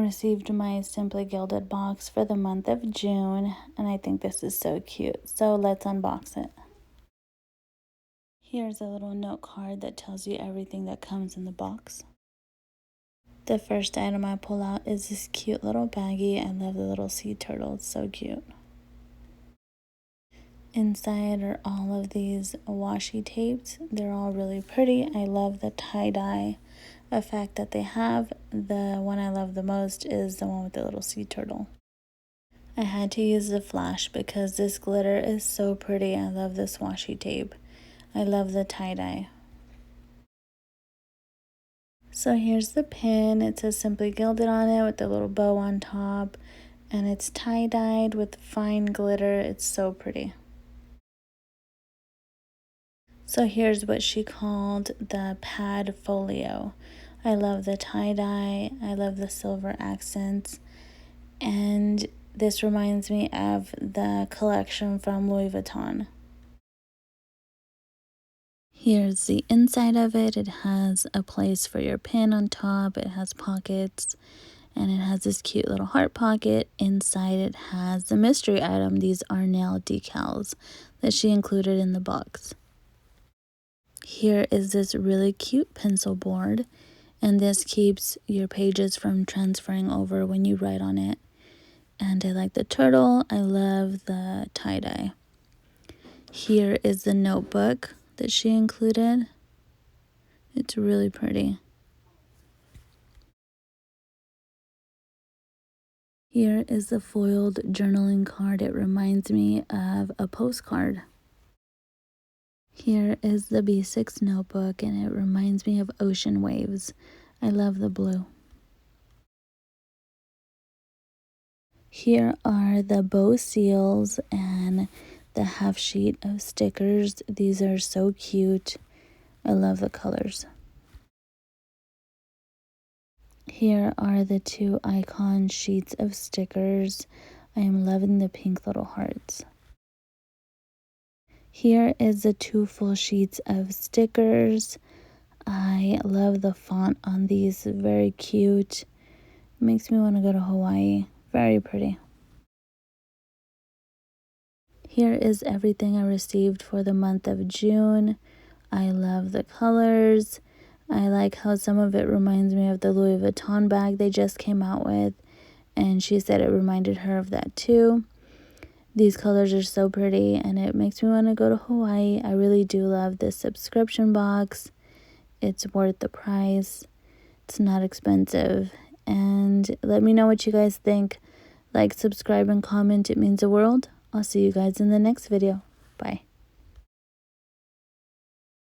received my Simply Gilded box for the month of June, and I think this is so cute. So let's unbox it. Here's a little note card that tells you everything that comes in the box. The first item I pull out is this cute little baggie. I love the little sea turtle, it's so cute. Inside are all of these washi tapes. They're all really pretty. I love the tie-dye effect that they have. The one I love the most is the one with the little sea turtle. I had to use the flash because this glitter is so pretty. I love this washi tape. I love the tie-dye. So here's the pin. It says Simply Gilded on it with the little bow on top, and it's tie-dyed with fine glitter. It's so pretty. So here's what she called the pad folio. I love the tie-dye, I love the silver accents, and this reminds me of the collection from Louis Vuitton. Here's the inside of it. It has a place for your pin on top, it has pockets, and it has this cute little heart pocket. Inside it has the mystery item. These are nail decals that she included in the box. Here is this really cute pencil board, and this keeps your pages from transferring over when you write on it. And I like the turtle. I love the tie-dye. Here is the notebook that she included. It's really pretty. Here is the foiled journaling card. It reminds me of a postcard. Here is the B6 notebook, and it reminds me of ocean waves. I love the blue. Here are the bow seals and the half sheet of stickers. These are so cute. I love the colors. Here are the 2 icon sheets of stickers. I am loving the pink little hearts. Here is the 2 full sheets of stickers. I love the font on these, very cute. It makes me want to go to Hawaii. Very pretty. Here is everything I received for the month of June. I love the colors. I like how some of it reminds me of the Louis Vuitton bag they just came out with, and she said it reminded her of that too. These colors are so pretty, and it makes me want to go to Hawaii. I really do love this subscription box. It's worth the price. It's not expensive. And let me know what you guys think. Like, subscribe, and comment. It means the world. I'll see you guys in the next video. Bye.